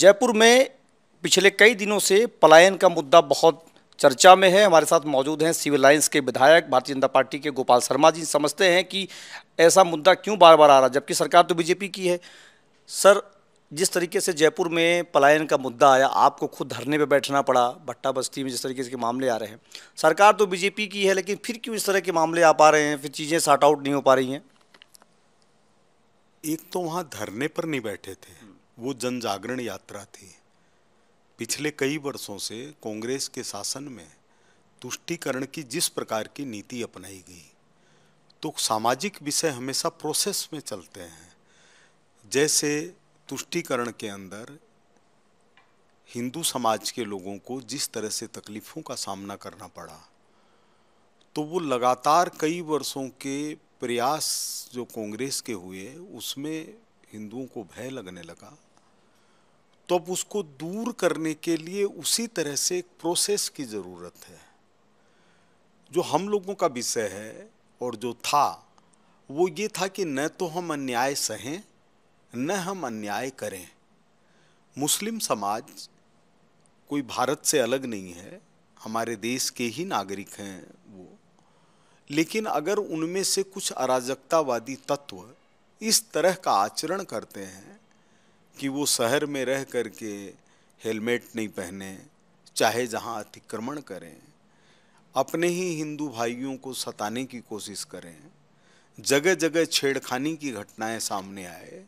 जयपुर में पिछले कई दिनों से पलायन का मुद्दा बहुत चर्चा में है। हमारे साथ मौजूद हैं सिविल लाइंस के विधायक भारतीय जनता पार्टी के गोपाल शर्मा जी। समझते हैं कि ऐसा मुद्दा क्यों बार बार आ रहा, जबकि सरकार तो बीजेपी की है। सर, जिस तरीके से जयपुर में पलायन का मुद्दा आया, आपको खुद धरने पे बैठना पड़ा। भट्टा बस्ती में जिस तरीके से मामले आ रहे हैं, सरकार तो बीजेपी की है, लेकिन फिर क्यों इस तरह के मामले आ पा रहे हैं, फिर चीज़ें सॉर्ट आउट नहीं हो पा रही हैं? एक तो वहां धरने पर नहीं बैठे थे, वो जन जागरण यात्रा थी। पिछले कई वर्षों से कांग्रेस के शासन में तुष्टीकरण की जिस प्रकार की नीति अपनाई गई, तो सामाजिक विषय हमेशा प्रोसेस में चलते हैं। जैसे तुष्टीकरण के अंदर हिंदू समाज के लोगों को जिस तरह से तकलीफों का सामना करना पड़ा, तो वो लगातार कई वर्षों के प्रयास जो कांग्रेस के हुए, उसमें हिंदुओं को भय लगने लगा। तो अब उसको दूर करने के लिए उसी तरह से एक प्रोसेस की जरूरत है। जो हम लोगों का विषय है और जो था, वो ये था कि न तो हम अन्याय सहें, न हम अन्याय करें। मुस्लिम समाज कोई भारत से अलग नहीं है, हमारे देश के ही नागरिक हैं वो। लेकिन अगर उनमें से कुछ अराजकतावादी तत्व इस तरह का आचरण करते हैं कि वो शहर में रह करके हेलमेट नहीं पहने, चाहे जहां अतिक्रमण करें, अपने ही हिंदू भाइयों को सताने की कोशिश करें, जगह जगह छेड़खानी की घटनाएं सामने आए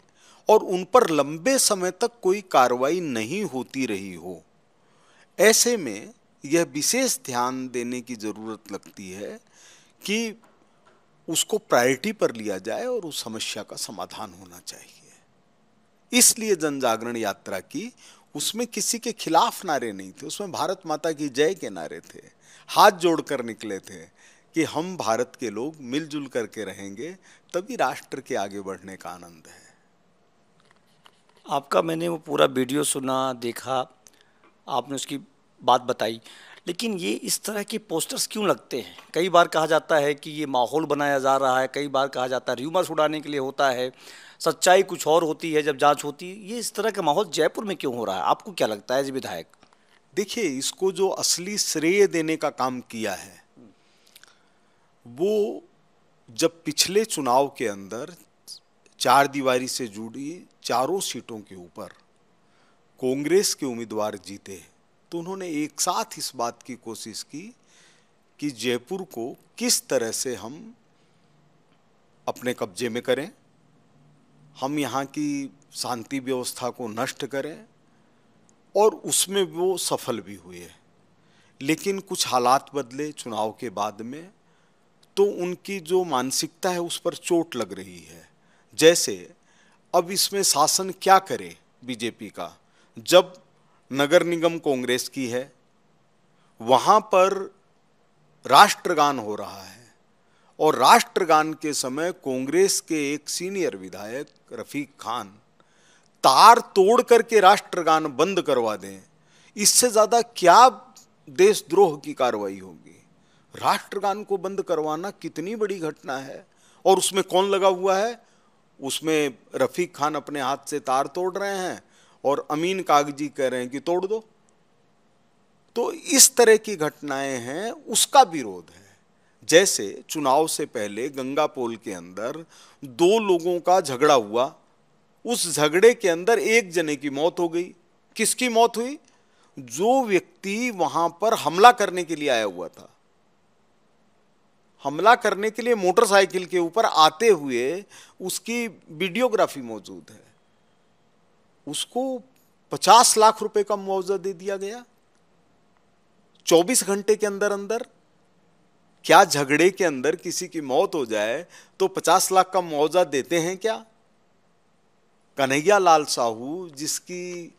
और उन पर लंबे समय तक कोई कार्रवाई नहीं होती रही हो, ऐसे में यह विशेष ध्यान देने की जरूरत लगती है कि उसको प्रायोरिटी पर लिया जाए और उस समस्या का समाधान होना चाहिए। इसलिए जन जागरण यात्रा की, उसमें किसी के खिलाफ नारे नहीं थे, उसमें भारत माता की जय के नारे थे। हाथ जोड़कर निकले थे कि हम भारत के लोग मिलजुल करके रहेंगे, तभी राष्ट्र के आगे बढ़ने का आनंद है। आपका मैंने वो पूरा वीडियो सुना, देखा, आपने उसकी बात बताई, लेकिन ये इस तरह के पोस्टर्स क्यों लगते हैं? कई बार कहा जाता है कि ये माहौल बनाया जा रहा है, कई बार कहा जाता है र्यूमर्स उड़ाने के लिए होता है, सच्चाई कुछ और होती है जब जांच होती है। ये इस तरह का माहौल जयपुर में क्यों हो रहा है, आपको क्या लगता है जी विधायक? देखिए, इसको जो असली श्रेय देने का काम किया है, वो जब पिछले चुनाव के अंदर चार दीवारी से जुड़ी चारों सीटों के ऊपर कांग्रेस के उम्मीदवार जीते, तो उन्होंने एक साथ इस बात की कोशिश की कि जयपुर को किस तरह से हम अपने कब्जे में करें, हम यहाँ की शांति व्यवस्था को नष्ट करें, और उसमें वो सफल भी हुए। लेकिन कुछ हालात बदले चुनाव के बाद में, तो उनकी जो मानसिकता है उस पर चोट लग रही है। जैसे अब इसमें शासन क्या करे बीजेपी का, जब नगर निगम कांग्रेस की है, वहां पर राष्ट्रगान हो रहा है, और राष्ट्रगान के समय कांग्रेस के एक सीनियर विधायक रफीक खान तार तोड़ करके राष्ट्रगान बंद करवा दें, इससे ज्यादा क्या देशद्रोह की कार्रवाई होगी? राष्ट्रगान को बंद करवाना कितनी बड़ी घटना है। और उसमें कौन लगा हुआ है? उसमें रफीक खान अपने हाथ से तार तोड़ रहे हैं और अमीन कागजी कह रहे हैं कि तोड़ दो। तो इस तरह की घटनाएं हैं, उसका विरोध है। जैसे चुनाव से पहले गंगा पोल के अंदर दो लोगों का झगड़ा हुआ, उस झगड़े के अंदर एक जने की मौत हो गई। किसकी मौत हुई? जो व्यक्ति वहां पर हमला करने के लिए आया हुआ था। हमला करने के लिए मोटरसाइकिल के ऊपर आते हुए उसकी वीडियोग्राफी मौजूद है। उसको 50 लाख रुपए का मुआवजा दे दिया गया 24 घंटे के अंदर अंदर। क्या झगड़े के अंदर किसी की मौत हो जाए तो 50 लाख का मुआवजा देते हैं क्या? कन्हैया लाल साहू, जिसकी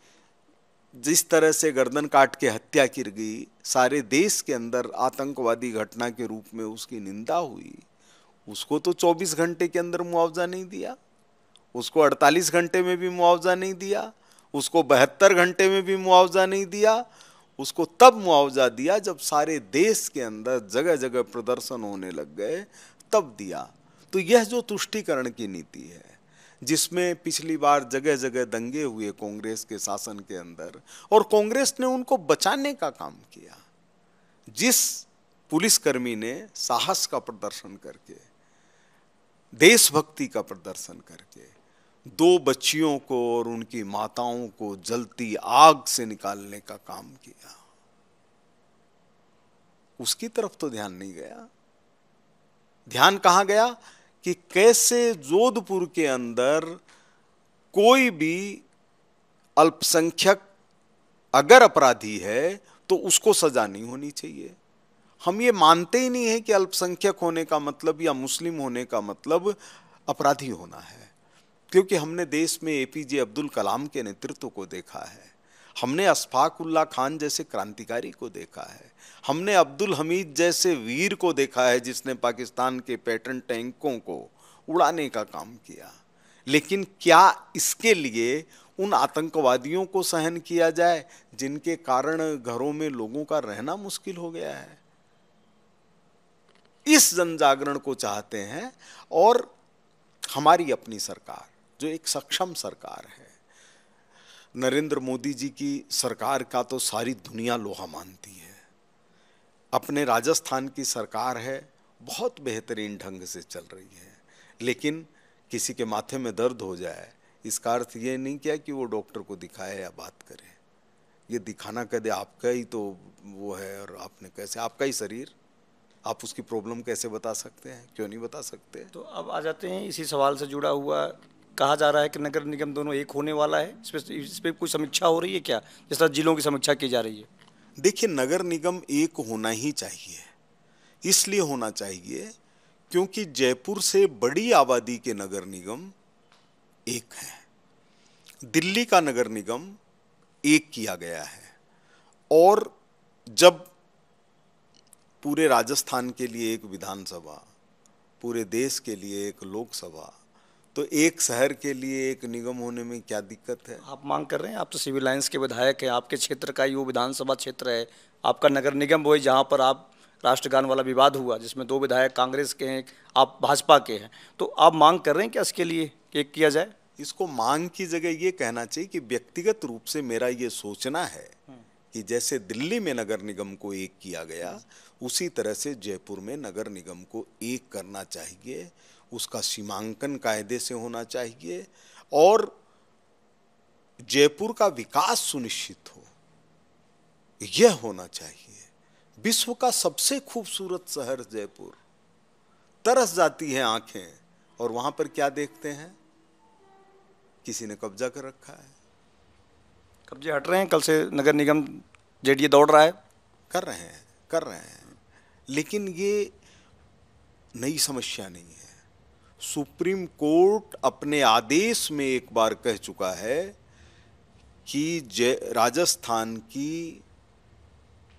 जिस तरह से गर्दन काट के हत्या की गई, सारे देश के अंदर आतंकवादी घटना के रूप में उसकी निंदा हुई, उसको तो 24 घंटे के अंदर मुआवजा नहीं दिया, उसको 48 घंटे में भी मुआवजा नहीं दिया, उसको 72 घंटे में भी मुआवजा नहीं दिया। उसको तब मुआवजा दिया जब सारे देश के अंदर जगह जगह प्रदर्शन होने लग गए, तब दिया। तो यह जो तुष्टीकरण की नीति है, जिसमें पिछली बार जगह जगह दंगे हुए कांग्रेस के शासन के अंदर, और कांग्रेस ने उनको बचाने का काम किया। जिस पुलिसकर्मी ने साहस का प्रदर्शन करके, देशभक्ति का प्रदर्शन करके 2 बच्चियों को और उनकी माताओं को जलती आग से निकालने का काम किया, उसकी तरफ तो ध्यान नहीं गया। ध्यान कहां गया कि कैसे जोधपुर के अंदर कोई भी अल्पसंख्यक अगर अपराधी है तो उसको सजा नहीं होनी चाहिए। हम ये मानते ही नहीं है कि अल्पसंख्यक होने का मतलब या मुस्लिम होने का मतलब अपराधी होना है, क्योंकि हमने देश में एपीजे अब्दुल कलाम के नेतृत्व को देखा है, हमने अशफाक उल्लाह खान जैसे क्रांतिकारी को देखा है, हमने अब्दुल हमीद जैसे वीर को देखा है जिसने पाकिस्तान के पैटर्न टैंकों को उड़ाने का काम किया। लेकिन क्या इसके लिए उन आतंकवादियों को सहन किया जाए जिनके कारण घरों में लोगों का रहना मुश्किल हो गया है? इस जन जागरण को चाहते हैं। और हमारी अपनी सरकार जो एक सक्षम सरकार है, नरेंद्र मोदी जी की सरकार का तो सारी दुनिया लोहा मानती है। अपने राजस्थान की सरकार है, बहुत बेहतरीन ढंग से चल रही है। लेकिन किसी के माथे में दर्द हो जाए, इसका अर्थ ये नहीं किया कि वो डॉक्टर को दिखाए या बात करे। ये दिखाना कदे आपका ही तो वो है, और आपने कैसे, आपका ही शरीर, आप उसकी प्रॉब्लम कैसे बता सकते हैं? क्यों नहीं बता सकते? तो अब आ जाते हैं इसी सवाल से जुड़ा हुआ, कहा जा रहा है कि नगर निगम दोनों एक होने वाला है। इस पे कोई समीक्षा हो रही है क्या, जिस तरह जिलों की समीक्षा की जा रही है? देखिए, नगर निगम एक होना ही चाहिए। इसलिए होना चाहिए क्योंकि जयपुर से बड़ी आबादी के नगर निगम एक हैं। दिल्ली का नगर निगम एक किया गया है, और जब पूरे राजस्थान के लिए एक विधानसभा, पूरे देश के लिए एक लोकसभा, तो एक शहर के लिए एक निगम होने में क्या दिक्कत है? आप मांग कर रहे हैं, आप तो सिविल लाइंस के विधायक हैं, आपके क्षेत्र का ही वो विधानसभा क्षेत्र है, आपका नगर निगम वो है जहाँ पर आप राष्ट्रगान वाला विवाद हुआ जिसमें 2 विधायक कांग्रेस के हैं, आप भाजपा के हैं, तो आप मांग कर रहे हैं क्या इसके लिए एक किया जाए? इसको मांग की जगह ये कहना चाहिए कि व्यक्तिगत रूप से मेरा ये सोचना है कि जैसे दिल्ली में नगर निगम को एक किया गया, उसी तरह से जयपुर में नगर निगम को एक करना चाहिए। उसका सीमांकन कायदे से होना चाहिए और जयपुर का विकास सुनिश्चित हो, यह होना चाहिए। विश्व का सबसे खूबसूरत शहर जयपुर, तरस जाती है आंखें, और वहां पर क्या देखते हैं? किसी ने कब्जा कर रखा है। कब्जे हट रहे हैं, कल से नगर निगम जेडीए दौड़ रहा है। कर रहे हैं, लेकिन ये नई समस्या नहीं है। सुप्रीम कोर्ट अपने आदेश में एक बार कह चुका है कि राजस्थान की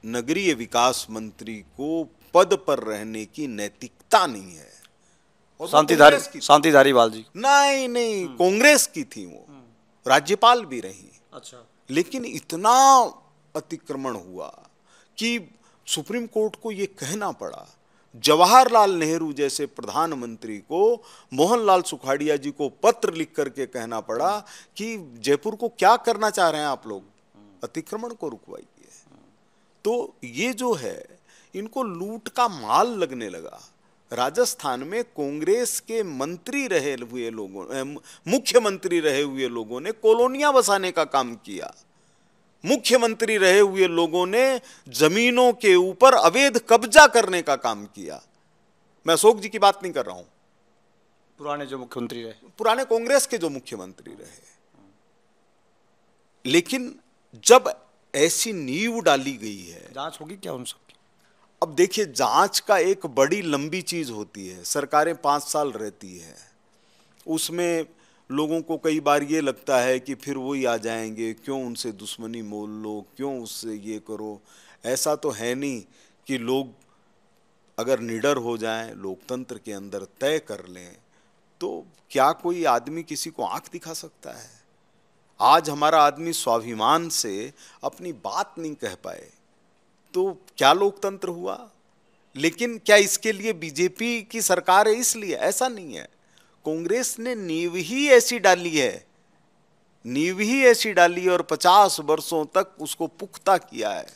नगरीय विकास मंत्री को पद पर रहने की नैतिकता नहीं है। और शांति धारीवाल जी? नहीं, कांग्रेस की थी वो, राज्यपाल भी रही। अच्छा। लेकिन इतना अतिक्रमण हुआ कि सुप्रीम कोर्ट को ये कहना पड़ा। जवाहरलाल नेहरू जैसे प्रधानमंत्री को मोहनलाल सुखाड़िया जी को पत्र लिख करके कहना पड़ा कि जयपुर को क्या करना चाह रहे हैं आप लोग, अतिक्रमण को रुकवाइए। तो ये जो है, इनको लूट का माल लगने लगा। राजस्थान में कांग्रेस के मंत्री रहे हुए लोगों, मुख्यमंत्री रहे हुए लोगों ने कॉलोनियां बसाने का काम किया। मुख्यमंत्री रहे हुए लोगों ने जमीनों के ऊपर अवैध कब्जा करने का काम किया। मैं अशोक जी की बात नहीं कर रहा हूं, पुराने जो मुख्यमंत्री रहे, पुराने कांग्रेस के जो मुख्यमंत्री रहे। लेकिन जब ऐसी नींव डाली गई है, जांच होगी क्या उन सब? अब देखिए, जांच का एक बड़ी लंबी चीज होती है। सरकारें 5 साल रहती है, उसमें लोगों को कई बार ये लगता है कि फिर वही आ जाएंगे, क्यों उनसे दुश्मनी मोल लो, क्यों उससे ये करो। ऐसा तो है नहीं कि लोग अगर निडर हो जाएं, लोकतंत्र के अंदर तय कर लें, तो क्या कोई आदमी किसी को आंख दिखा सकता है? आज हमारा आदमी स्वाभिमान से अपनी बात नहीं कह पाए तो क्या लोकतंत्र हुआ? लेकिन क्या इसके लिए बीजेपी की सरकार है इसलिए? ऐसा नहीं है। कांग्रेस ने नींव ही ऐसी डाली है, नींव ही ऐसी डाली और 50 वर्षों तक उसको पुख्ता किया है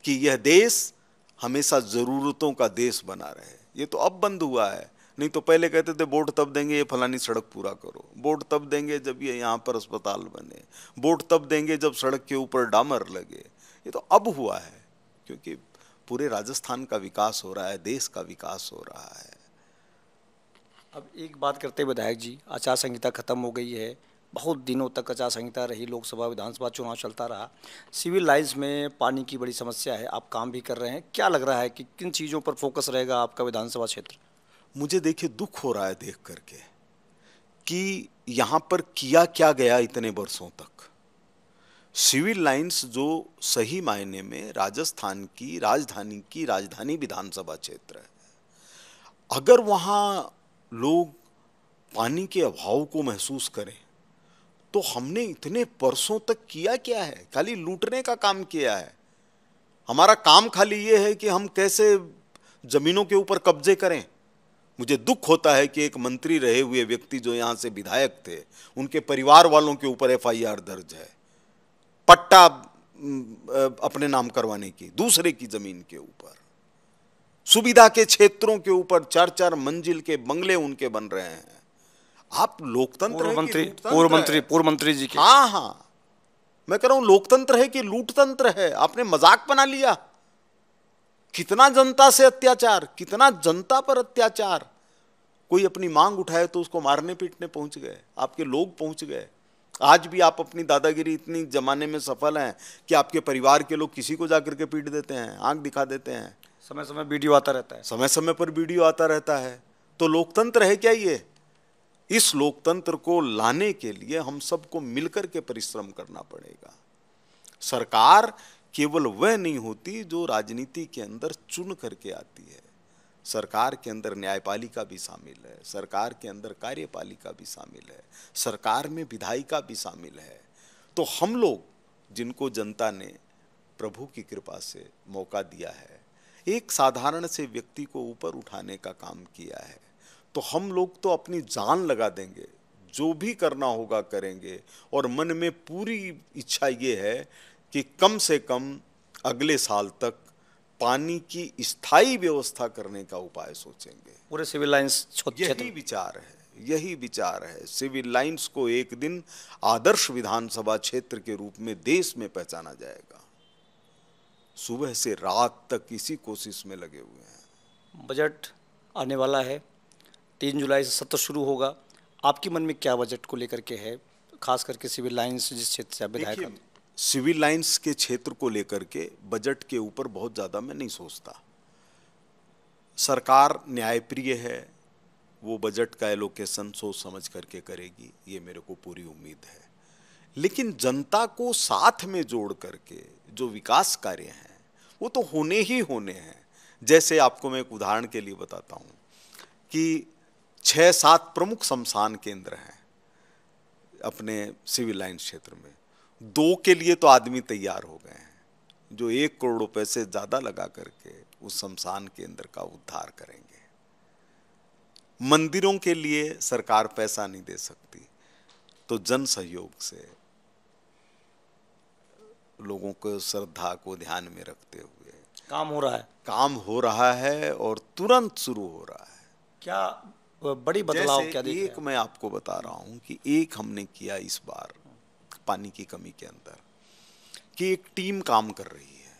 कि यह देश हमेशा जरूरतों का देश बना रहे। ये तो अब बंद हुआ है, नहीं तो पहले कहते थे वोट तब देंगे ये फलानी सड़क पूरा करो, वोट तब देंगे जब ये यहाँ पर अस्पताल बने, वोट तब देंगे जब सड़क के ऊपर डामर लगे। ये तो अब हुआ है, क्योंकि पूरे राजस्थान का विकास हो रहा है, देश का विकास हो रहा है। अब एक बात करते हैं विधायक जी, आचार संहिता खत्म हो गई है, बहुत दिनों तक आचार संहिता रही, लोकसभा विधानसभा चुनाव चलता रहा, सिविल लाइंस में पानी की बड़ी समस्या है, आप काम भी कर रहे हैं, क्या लग रहा है कि किन चीज़ों पर फोकस रहेगा आपका विधानसभा क्षेत्र? मुझे देखिए दुख हो रहा है देख करके कि यहाँ पर किया क्या गया इतने वर्षों तक। सिविल लाइंस जो सही मायने में राजस्थान की राजधानी विधानसभा क्षेत्र है, अगर वहाँ लोग पानी के अभाव को महसूस करें तो हमने इतने वर्षों तक किया क्या है? खाली लूटने का काम किया है। हमारा काम खाली ये है कि हम कैसे जमीनों के ऊपर कब्जे करें। मुझे दुख होता है कि एक मंत्री रहे हुए व्यक्ति जो यहाँ से विधायक थे, उनके परिवार वालों के ऊपर FIR दर्ज है, पट्टा अपने नाम करवाने की, दूसरे की जमीन के ऊपर, सुविधा के क्षेत्रों के ऊपर 4-4 मंजिल के बंगले उनके बन रहे हैं। आप लोकतंत्र पूर्व मंत्री जी के, हाँ, मैं कह रहा हूं लोकतंत्र है कि लूटतंत्र है? आपने मजाक बना लिया। कितना जनता से अत्याचार, कितना जनता पर अत्याचार। कोई अपनी मांग उठाए तो उसको मारने पीटने पहुंच गए, आपके लोग पहुंच गए। आज भी आप अपनी दादागिरी इतनी जमाने में सफल हैं कि आपके परिवार के लोग किसी को जाकर के पीट देते हैं, आंख दिखा देते हैं, समय समय वीडियो आता रहता है, समय समय पर वीडियो आता रहता है। तो लोकतंत्र है क्या ये? इस लोकतंत्र को लाने के लिए हम सबको मिलकर के परिश्रम करना पड़ेगा। सरकार केवल वह नहीं होती जो राजनीति के अंदर चुन करके आती है, सरकार के अंदर न्यायपालिका भी शामिल है, सरकार के अंदर कार्यपालिका भी शामिल है, सरकार में विधायिका भी शामिल है। तो हम लोग जिनको जनता ने प्रभु की कृपा से मौका दिया है, एक साधारण से व्यक्ति को ऊपर उठाने का काम किया है, तो हम लोग तो अपनी जान लगा देंगे, जो भी करना होगा करेंगे। और मन में पूरी इच्छा ये है कि कम से कम अगले साल तक पानी की स्थायी व्यवस्था करने का उपाय सोचेंगे। पूरे सिविल लाइंस यही विचार है, यही विचार है। सिविल लाइंस को एक दिन आदर्श विधानसभा क्षेत्र के रूप में देश में पहचाना जाएगा। सुबह से रात तक इसी कोशिश में लगे हुए हैं। बजट आने वाला है, 3 जुलाई से सत्र शुरू होगा, आपके मन में क्या बजट को लेकर के है, खास करके सिविल लाइंस जिस क्षेत्र से विधायक? सिविल लाइंस के क्षेत्र को लेकर के बजट के ऊपर बहुत ज़्यादा मैं नहीं सोचता। सरकार न्यायप्रिय है, वो बजट का एलोकेशन सोच समझ करके करेगी, ये मेरे को पूरी उम्मीद है। लेकिन जनता को साथ में जोड़ करके जो विकास कार्य हैं वो तो होने ही होने हैं। जैसे आपको मैं एक उदाहरण के लिए बताता हूँ कि 6-7 प्रमुख शमशान केंद्र हैं अपने सिविल लाइंस क्षेत्र में, 2 के लिए तो आदमी तैयार हो गए हैं, जो 1 करोड़ रुपए से ज़्यादा लगा करके उस शमशान केंद्र का उद्धार करेंगे। मंदिरों के लिए सरकार पैसा नहीं दे सकती, तो जन सहयोग से लोगों को श्रद्धा को ध्यान में रखते हुए काम हो रहा है, काम हो रहा है और तुरंत शुरू हो रहा है। क्या बड़ी बदलाव क्या देख रहे हैं? एक मैं आपको बता रहा हूं कि एक हमने किया इस बार पानी की कमी के अंदर कि एक टीम काम कर रही है।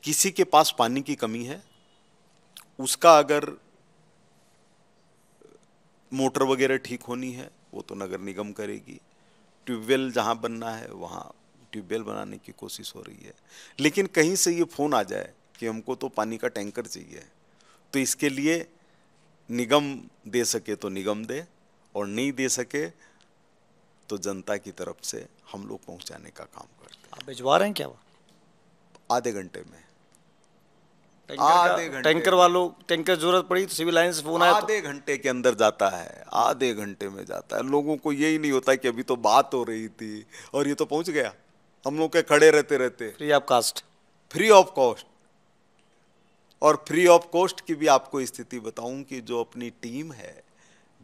किसी के पास पानी की कमी है, उसका अगर मोटर वगैरह ठीक होनी है वो तो नगर निगम करेगी, ट्यूबवेल जहां बनना है वहां ट्यूबवेल बनाने की कोशिश हो रही है। लेकिन कहीं से ये फोन आ जाए कि हमको तो पानी का टैंकर चाहिए, तो इसके लिए निगम दे सके तो निगम दे, और नहीं दे सके तो जनता की तरफ से हम लोग पहुंचाने का काम करते हैं। आप भिजवा रहे हैं क्या? आधे घंटे में, टैंकर वालों, टैंकर जरूरत पड़ी तो सिविल लाइंस फोन आया, आधे घंटे के अंदर जाता है, आधे घंटे में जाता है। लोगों को यही नहीं होता कि अभी तो बात हो रही थी और ये तो पहुंच गया। हम लोग के खड़े रहते रहते free of cost, free of cost. और फ्री ऑफ कॉस्ट की भी आपको स्थिति बताऊं कि जो अपनी टीम है,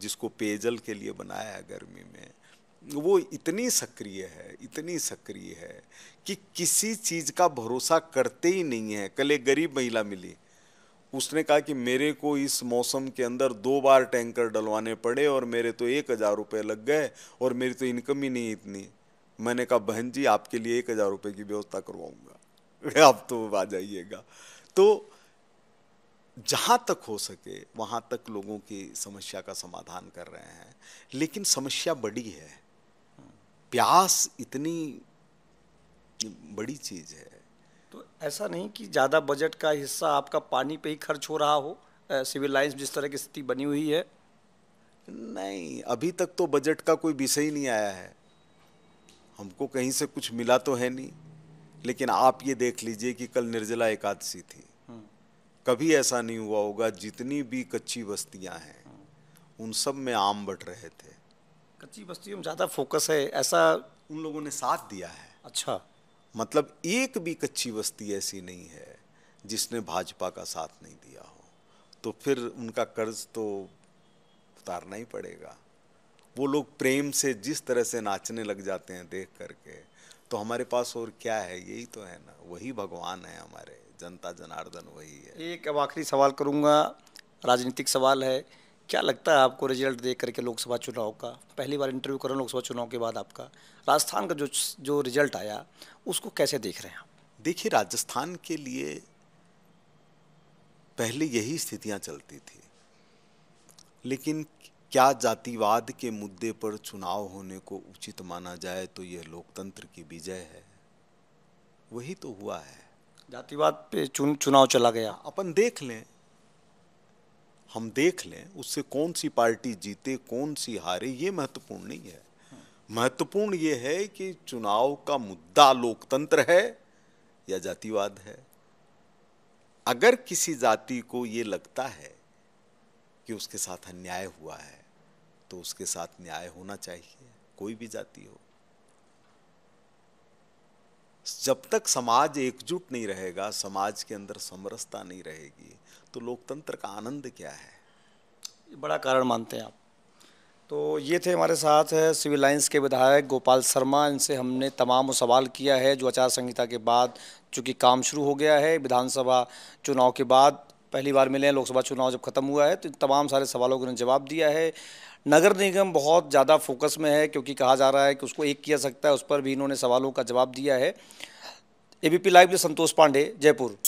जिसको पेयजल के लिए बनाया है गर्मी में, वो इतनी सक्रिय है कि किसी चीज़ का भरोसा करते ही नहीं है। कल एक गरीब महिला मिली, उसने कहा कि मेरे को इस मौसम के अंदर 2 बार टैंकर डलवाने पड़े और मेरे तो 1000 रुपये लग गए और मेरी तो इनकम ही नहीं इतनी। मैंने कहा बहन जी आपके लिए 1000 रुपये की व्यवस्था करवाऊंगा, आप तो आ जाइएगा। तो जहाँ तक हो सके वहाँ तक लोगों की समस्या का समाधान कर रहे हैं, लेकिन समस्या बड़ी है। प्यास इतनी बड़ी चीज़ है। तो ऐसा नहीं कि ज़्यादा बजट का हिस्सा आपका पानी पे ही खर्च हो रहा हो, सिविल लाइंस जिस तरह की स्थिति बनी हुई है? नहीं, अभी तक तो बजट का कोई विषय ही नहीं आया है, हमको कहीं से कुछ मिला तो है नहीं। लेकिन आप ये देख लीजिए कि कल निर्जला एकादशी थी, कभी ऐसा नहीं हुआ होगा जितनी भी कच्ची बस्तियां हैं उन सब में आम बट रहे थे। कच्ची बस्तियों में ज़्यादा फोकस है, ऐसा उन लोगों ने साथ दिया है। अच्छा, मतलब एक भी कच्ची बस्ती ऐसी नहीं है जिसने भाजपा का साथ नहीं दिया हो। तो फिर उनका कर्ज तो उतारना ही पड़ेगा। वो लोग प्रेम से जिस तरह से नाचने लग जाते हैं देख करके, तो हमारे पास और क्या है? यही तो है ना, वही भगवान है हमारे, जनता जनार्दन वही है। एक अब आखिरी सवाल करूंगा, राजनीतिक सवाल है। क्या लगता है आपको रिजल्ट देख करके लोकसभा चुनाव का? पहली बार इंटरव्यू कर रहा हूं लोकसभा चुनाव के बाद आपका। राजस्थान का जो रिजल्ट आया उसको कैसे देख रहे हैं आप? देखिए, राजस्थान के लिए पहले यही स्थितियां चलती थी, लेकिन क्या जातिवाद के मुद्दे पर चुनाव होने को उचित माना जाए तो यह लोकतंत्र की विजय है। वही तो हुआ है। जातिवाद पे चुनाव चला गया। अपन देख लें, हम देख लें उससे कौन सी पार्टी जीते कौन सी हारे, ये महत्वपूर्ण नहीं है। महत्वपूर्ण ये है कि चुनाव का मुद्दा लोकतंत्र है या जातिवाद है। अगर किसी जाति को ये लगता है कि उसके साथ अन्याय हुआ है तो उसके साथ न्याय होना चाहिए, कोई भी जाति हो। जब तक समाज एकजुट नहीं रहेगा, समाज के अंदर समरसता नहीं रहेगी, तो लोकतंत्र का आनंद क्या है? ये बड़ा कारण मानते हैं आप। तो ये थे हमारे साथ सिविल लाइंस के विधायक गोपाल शर्मा। इनसे हमने तमाम वो सवाल किया है जो आचार संहिता के बाद चूँकि काम शुरू हो गया है, विधानसभा चुनाव के बाद पहली बार मिले हैं, लोकसभा चुनाव जब खत्म हुआ है, तो इन तमाम सारे सवालों को उन्होंने जवाब दिया है। नगर निगम बहुत ज़्यादा फोकस में है क्योंकि कहा जा रहा है कि उसको एक किया सकता है, उस पर भी इन्होंने सवालों का जवाब दिया है। एबीपी लाइव के संतोष पांडे, जयपुर।